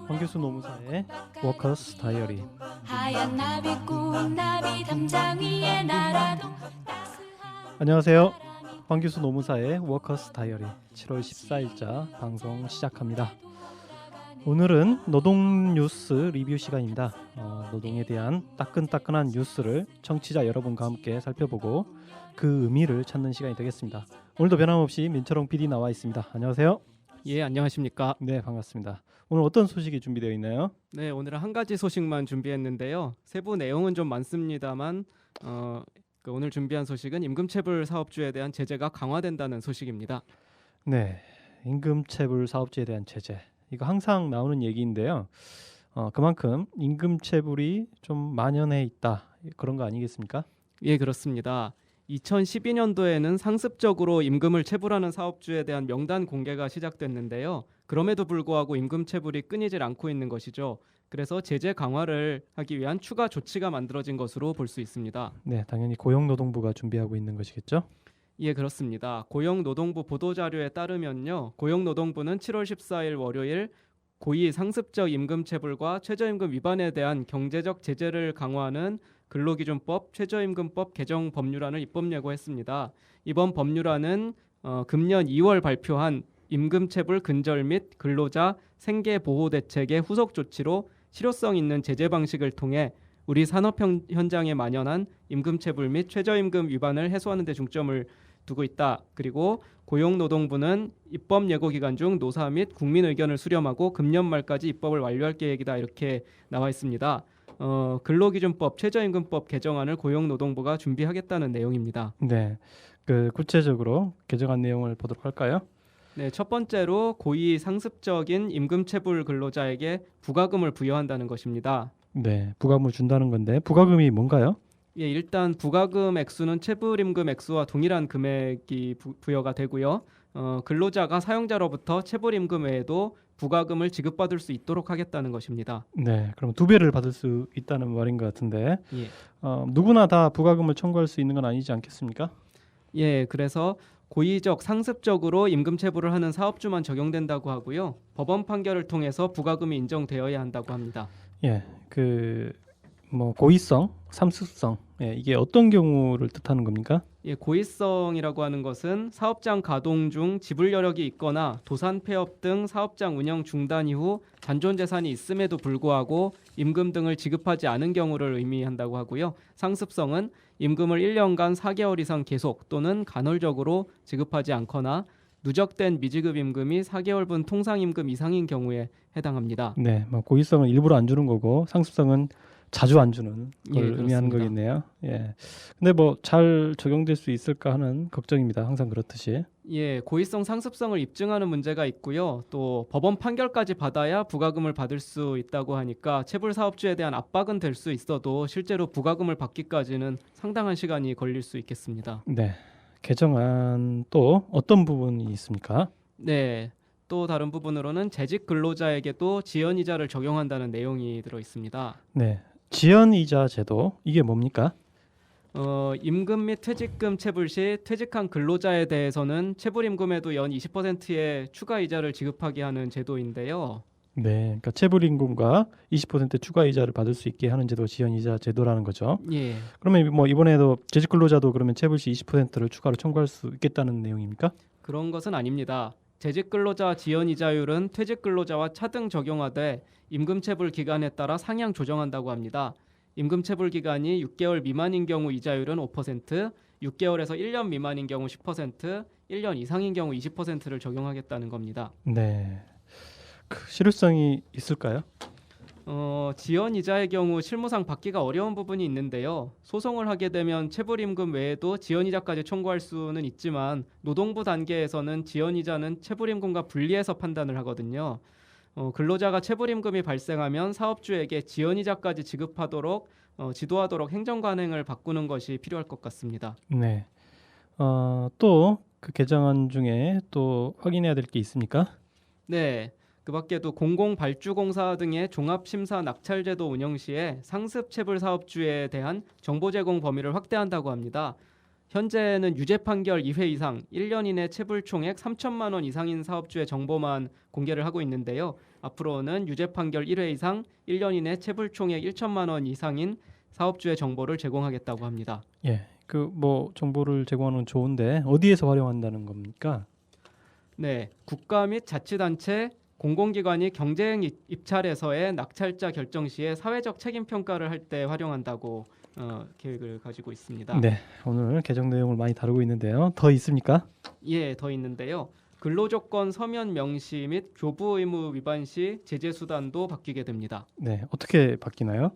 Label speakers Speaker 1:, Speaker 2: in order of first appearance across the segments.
Speaker 1: 황교수 노무사의 워커스 다이어리.
Speaker 2: 하얀 나비꾼 나비 담장 위에 날아도
Speaker 1: 안녕하세요. 황교수 노무사의 워커스 다이어리 7월 14일자 방송 시작합니다. 오늘은 노동 뉴스 리뷰 시간입니다. 노동에 대한 따끈따끈한 뉴스를 청취자 여러분과 함께 살펴보고 그 의미를 찾는 시간이 되겠습니다. 오늘도 변함없이 민철홍 PD 나와 있습니다. 안녕하세요.
Speaker 3: 예, 안녕하십니까.
Speaker 1: 네, 반갑습니다. 오늘 어떤 소식이 준비되어 있나요?
Speaker 3: 네, 오늘은 한 가지 소식만 준비했는데요. 세부 내용은 좀 많습니다만 오늘 준비한 소식은 임금체불 사업주에 대한 제재가 강화된다는 소식입니다.
Speaker 1: 네, 임금체불 사업주에 대한 제재. 이거 항상 나오는 얘기인데요. 그만큼 임금체불이 좀 만연해 있다. 그런 거 아니겠습니까?
Speaker 3: 예, 그렇습니다. 2012년도에는 상습적으로 임금을 체불하는 사업주에 대한 명단 공개가 시작됐는데요. 그럼에도 불구하고 임금체불이 끊이질 않고 있는 것이죠. 그래서 제재 강화를 하기 위한 추가 조치가 만들어진 것으로 볼 수 있습니다.
Speaker 1: 네, 당연히 고용노동부가 준비하고 있는 것이겠죠?
Speaker 3: 예, 그렇습니다. 고용노동부 보도자료에 따르면요. 고용노동부는 7월 14일 월요일 고의 상습적 임금체불과 최저임금 위반에 대한 경제적 제재를 강화하는 근로기준법, 최저임금법 개정 법률안을 입법 예고했습니다. 이번 법률안은 금년 2월 발표한 임금체불 근절 및 근로자 생계보호대책의 후속 조치로 실효성 있는 제재 방식을 통해 우리 산업 현장에 만연한 임금체불 및 최저임금 위반을 해소하는 데 중점을 두고 있다. 그리고 고용노동부는 입법 예고 기간 중 노사 및 국민 의견을 수렴하고 금년 말까지 입법을 완료할 계획이다. 이렇게 나와 있습니다. 근로기준법, 최저임금법 개정안을 고용노동부가 준비하겠다는 내용입니다.
Speaker 1: 네, 구체적으로 개정안 내용을 보도록 할까요?
Speaker 3: 네, 첫 번째로 고의 상습적인 임금체불 근로자에게 부가금을 부여한다는 것입니다.
Speaker 1: 네, 부가금을 준다는 건데 부가금이 뭔가요?
Speaker 3: 예, 일단 부가금 액수는 체불임금 액수와 동일한 금액이 부여가 되고요. 근로자가 사용자로부터 체불임금 외에도 부가금을 지급받을 수 있도록 하겠다는 것입니다.
Speaker 1: 네, 그럼 2배를 받을 수 있다는 말인 것 같은데
Speaker 3: 예.
Speaker 1: 누구나 다 부가금을 청구할 수 있는 건 아니지 않겠습니까?
Speaker 3: 예, 그래서 고의적 상습적으로 임금 체불을 하는 사업주만 적용된다고 하고요. 법원 판결을 통해서 부가금이 인정되어야 한다고 합니다.
Speaker 1: 예, 고의성, 상습성, 이게 어떤 경우를 뜻하는 겁니까?
Speaker 3: 예, 고의성이라고 하는 것은 사업장 가동 중 지불 여력이 있거나 도산 폐업 등 사업장 운영 중단 이후 잔존 재산이 있음에도 불구하고 임금 등을 지급하지 않은 경우를 의미한다고 하고요. 상습성은 임금을 1년간 4개월 이상 계속 또는 간헐적으로 지급하지 않거나 누적된 미지급 임금이 4개월분 통상 임금 이상인 경우에 해당합니다.
Speaker 1: 네, 고의성은 일부러 안 주는 거고 상습성은 자주 안 주는 걸
Speaker 3: 예,
Speaker 1: 의미하는
Speaker 3: 그렇습니다.
Speaker 1: 거겠네요. 예. 근데 잘 적용될 수 있을까 하는 걱정입니다. 항상 그렇듯이.
Speaker 3: 예, 고의성 상습성을 입증하는 문제가 있고요. 또 법원 판결까지 받아야 부가금을 받을 수 있다고 하니까 체불 사업주에 대한 압박은 될 수 있어도 실제로 부가금을 받기까지는 상당한 시간이 걸릴 수 있겠습니다.
Speaker 1: 네. 개정안 또 어떤 부분이 있습니까?
Speaker 3: 네. 또 다른 부분으로는 재직 근로자에게도 지연이자를 적용한다는 내용이 들어 있습니다.
Speaker 1: 네. 지연이자 제도 이게 뭡니까?
Speaker 3: 임금 및 퇴직금 체불 시 퇴직한 근로자에 대해서는 체불임금에도 연 20%의 추가 이자를 지급하게 하는 제도인데요.
Speaker 1: 네. 그러니까 체불임금과 20% 추가 이자를 받을 수 있게 하는 제도 지연이자 제도라는 거죠.
Speaker 3: 예.
Speaker 1: 그러면 이번에도 재직 근로자도 그러면 체불 시 20%를 추가로 청구할 수 있겠다는 내용입니까?
Speaker 3: 그런 것은 아닙니다. 재직 근로자 지연 이자율은 퇴직 근로자와 차등 적용하되 임금 체불 기간에 따라 상향 조정한다고 합니다. 임금 체불 기간이 6개월 미만인 경우 이자율은 5%, 6개월에서 1년 미만인 경우 10%, 1년 이상인 경우 20%를 적용하겠다는 겁니다.
Speaker 1: 네. 실효성이 있을까요?
Speaker 3: 지연 이자의 경우 실무상 받기가 어려운 부분이 있는데요. 소송을 하게 되면 체불임금 외에도 지연 이자까지 청구할 수는 있지만 노동부 단계에서는 지연 이자는 체불임금과 분리해서 판단을 하거든요. 근로자가 체불임금이 발생하면 사업주에게 지연 이자까지 지급하도록 지도하도록 행정 관행을 바꾸는 것이 필요할 것 같습니다.
Speaker 1: 네. 또 그 개정안 중에 또 확인해야 될 게 있습니까?
Speaker 3: 네. 그 밖에도 공공발주공사 등의 종합심사 낙찰제도 운영 시에 상습체불 사업주에 대한 정보 제공 범위를 확대한다고 합니다. 현재는 유죄 판결 2회 이상 1년 이내 체불 총액 3천만 원 이상인 사업주의 정보만 공개를 하고 있는데요. 앞으로는 유죄 판결 1회 이상 1년 이내 체불 총액 1천만 원 이상인 사업주의 정보를 제공하겠다고 합니다.
Speaker 1: 예, 그 뭐 정보를 제공하는 건 좋은데 어디에서 활용한다는 겁니까?
Speaker 3: 네, 국가 및 자치단체, 공공기관이 경쟁 입찰에서의 낙찰자 결정 시에 사회적 책임 평가를 할 때 활용한다고 계획을 가지고 있습니다.
Speaker 1: 네, 오늘 개정 내용을 많이 다루고 있는데요. 더 있습니까?
Speaker 3: 예, 더 있는데요. 근로조건 서면 명시 및 교부 의무 위반 시 제재 수단도 바뀌게 됩니다.
Speaker 1: 네, 어떻게 바뀌나요?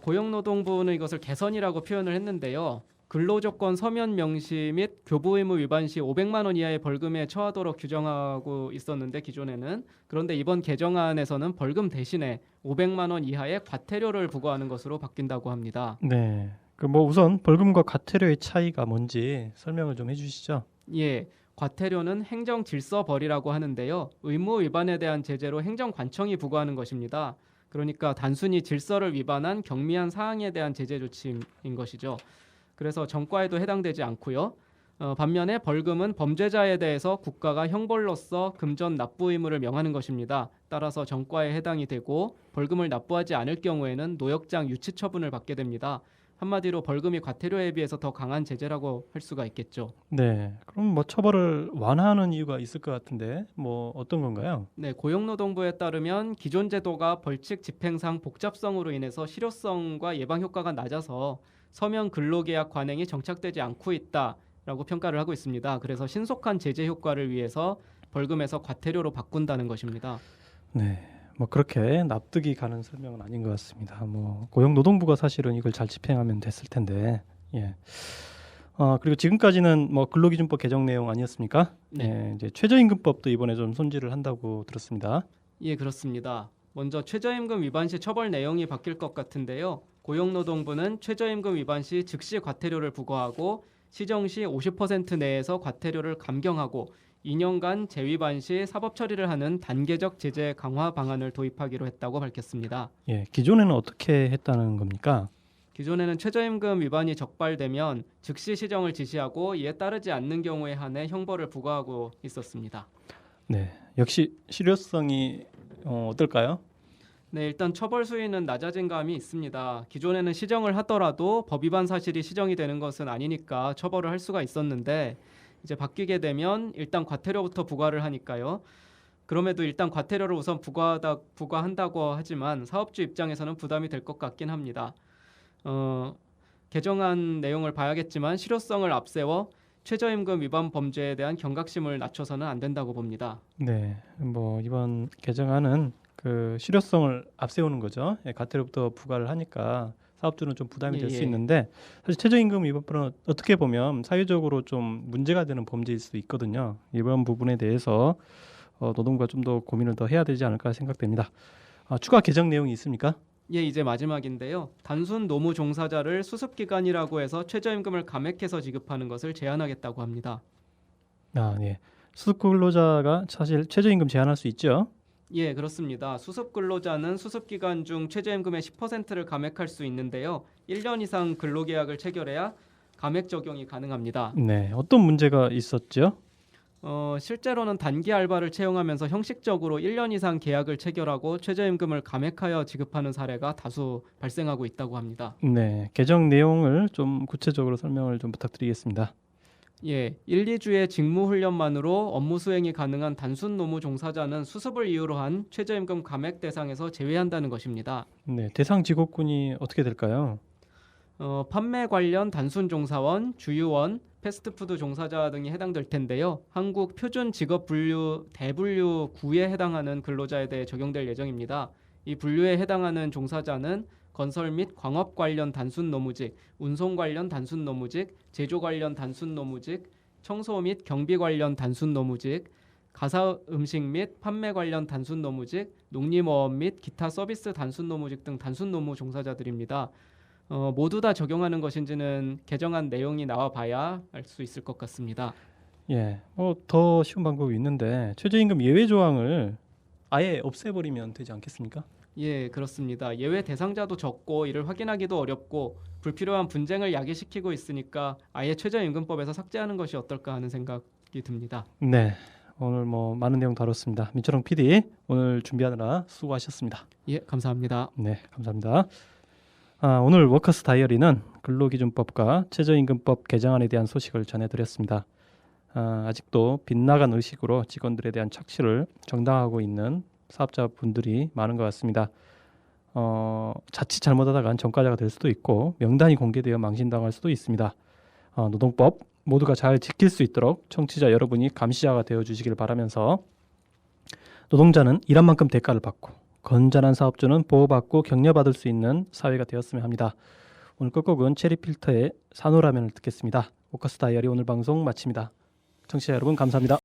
Speaker 3: 고용노동부는 이것을 개선이라고 표현을 했는데요. 근로조건 서면 명시 및 교부 의무 위반 시 500만 원 이하의 벌금에 처하도록 규정하고 있었는데 기존에는 그런데 이번 개정안에서는 벌금 대신에 500만 원 이하의 과태료를 부과하는 것으로 바뀐다고 합니다.
Speaker 1: 네, 그 뭐 우선 벌금과 과태료의 차이가 뭔지 설명을 좀 해주시죠.
Speaker 3: 예, 과태료는 행정질서벌이라고 하는데요. 의무 위반에 대한 제재로 행정관청이 부과하는 것입니다. 그러니까 단순히 질서를 위반한 경미한 사항에 대한 제재 조치인 것이죠. 그래서 전과에도 해당되지 않고요. 반면에 벌금은 범죄자에 대해서 국가가 형벌로서 금전 납부 의무를 명하는 것입니다. 따라서 전과에 해당이 되고 벌금을 납부하지 않을 경우에는 노역장 유치 처분을 받게 됩니다. 한마디로 벌금이 과태료에 비해서 더 강한 제재라고 할 수가 있겠죠.
Speaker 1: 네, 그럼 뭐 처벌을 완화하는 이유가 있을 것 같은데 뭐 어떤 건가요?
Speaker 3: 네, 고용노동부에 따르면 기존 제도가 벌칙 집행상 복잡성으로 인해서 실효성과 예방 효과가 낮아서 서면 근로계약 관행이 정착되지 않고 있다라고 평가를 하고 있습니다. 그래서 신속한 제재 효과를 위해서 벌금에서 과태료로 바꾼다는 것입니다.
Speaker 1: 네, 뭐 그렇게 납득이 가는 설명은 아닌 것 같습니다. 뭐 고용노동부가 사실은 이걸 잘 집행하면 됐을 텐데, 예. 그리고 지금까지는 뭐 근로기준법 개정 내용 아니었습니까?
Speaker 3: 네.
Speaker 1: 예, 이제 최저임금법도 이번에 좀 손질을 한다고 들었습니다.
Speaker 3: 예, 그렇습니다. 먼저 최저임금 위반 시 처벌 내용이 바뀔 것 같은데요. 고용노동부는 최저임금 위반 시 즉시 과태료를 부과하고 시정 시 50% 내에서 과태료를 감경하고 2년간 재위반 시 사법 처리를 하는 단계적 제재 강화 방안을 도입하기로 했다고 밝혔습니다.
Speaker 1: 예, 기존에는 어떻게 했다는 겁니까?
Speaker 3: 기존에는 최저임금 위반이 적발되면 즉시 시정을 지시하고 이에 따르지 않는 경우에 한해 형벌을 부과하고 있었습니다.
Speaker 1: 네, 역시 실효성이 어떨까요?
Speaker 3: 네, 일단 처벌 수위는 낮아진 감이 있습니다. 기존에는 시정을 하더라도 법 위반 사실이 시정이 되는 것은 아니니까 처벌을 할 수가 있었는데 이제 바뀌게 되면 일단 과태료부터 부과를 하니까요. 그럼에도 일단 과태료를 우선 부과한다고 하지만 사업주 입장에서는 부담이 될 것 같긴 합니다. 개정안 내용을 봐야겠지만 실효성을 앞세워 최저임금 위반 범죄에 대한 경각심을 낮춰서는 안 된다고 봅니다.
Speaker 1: 네, 뭐 이번 개정안은 그 실효성을 앞세우는 거죠. 예, 과태료부터 부과를 하니까 사업주는 좀 부담이 될 수
Speaker 3: 예.
Speaker 1: 있는데 사실 최저임금 위반은 어떻게 보면 사회적으로 좀 문제가 되는 범죄일 수도 있거든요. 이번 부분에 대해서 노동부가 좀 더 고민을 더 해야 되지 않을까 생각됩니다. 추가 개정 내용이 있습니까?
Speaker 3: 예, 이제 마지막인데요. 단순 노무 종사자를 수습 기간이라고 해서 최저임금을 감액해서 지급하는 것을 제한하겠다고 합니다.
Speaker 1: 네. 수습 근로자가 사실 최저임금 제한할 수 있죠.
Speaker 3: 예, 그렇습니다. 수습 근로자는 수습 기간 중 최저임금의 10%를 감액할 수 있는데요. 1년 이상 근로계약을 체결해야 감액 적용이 가능합니다.
Speaker 1: 네, 어떤 문제가 있었죠?
Speaker 3: 실제로는 단기 알바를 채용하면서 형식적으로 1년 이상 계약을 체결하고 최저임금을 감액하여 지급하는 사례가 다수 발생하고 있다고 합니다.
Speaker 1: 네, 개정 내용을 좀 구체적으로 설명을 좀 부탁드리겠습니다.
Speaker 3: 예, 1, 2주의 직무 훈련만으로 업무 수행이 가능한 단순 노무 종사자는 수습을 이유로 한 최저임금 감액 대상에서 제외한다는 것입니다.
Speaker 1: 네, 대상 직업군이 어떻게 될까요?
Speaker 3: 판매 관련 단순 종사원, 주유원, 패스트푸드 종사자 등이 해당될 텐데요. 한국 표준 직업 분류 대분류 9에 해당하는 근로자에 대해 적용될 예정입니다. 이 분류에 해당하는 종사자는 건설 및 광업 관련 단순 노무직, 운송 관련 단순 노무직, 제조 관련 단순 노무직, 청소 및 경비 관련 단순 노무직, 가사 음식 및 판매 관련 단순 노무직, 농림어업 및 기타 서비스 단순 노무직 등 단순 노무 종사자들입니다. 모두 다 적용하는 것인지는 개정안 내용이 나와 봐야 알 수 있을 것 같습니다.
Speaker 1: 예, 더 쉬운 방법이 있는데 최저임금 예외 조항을 아예 없애버리면 되지 않겠습니까?
Speaker 3: 예, 그렇습니다. 예외 대상자도 적고 이를 확인하기도 어렵고 불필요한 분쟁을 야기시키고 있으니까 아예 최저임금법에서 삭제하는 것이 어떨까 하는 생각이 듭니다.
Speaker 1: 네, 오늘 뭐 많은 내용 다뤘습니다. 민철홍 PD 오늘 준비하느라 수고하셨습니다.
Speaker 3: 예, 감사합니다.
Speaker 1: 네, 감사합니다. 오늘 워커스 다이어리는 근로기준법과 최저임금법 개정안에 대한 소식을 전해드렸습니다. 아직도 빗나간 의식으로 직원들에 대한 착취를 정당화하고 있는 사업자분들이 많은 것 같습니다. 자칫 잘못하다간 전과자가 될 수도 있고 명단이 공개되어 망신당할 수도 있습니다. 노동법 모두가 잘 지킬 수 있도록 청취자 여러분이 감시자가 되어주시길 바라면서 노동자는 일한 만큼 대가를 받고 건전한 사업주는 보호받고 격려받을 수 있는 사회가 되었으면 합니다. 오늘 끝곡은 체리필터의 산호라면을 듣겠습니다. 워커스 다이어리 오늘 방송 마칩니다. 청취자 여러분 감사합니다.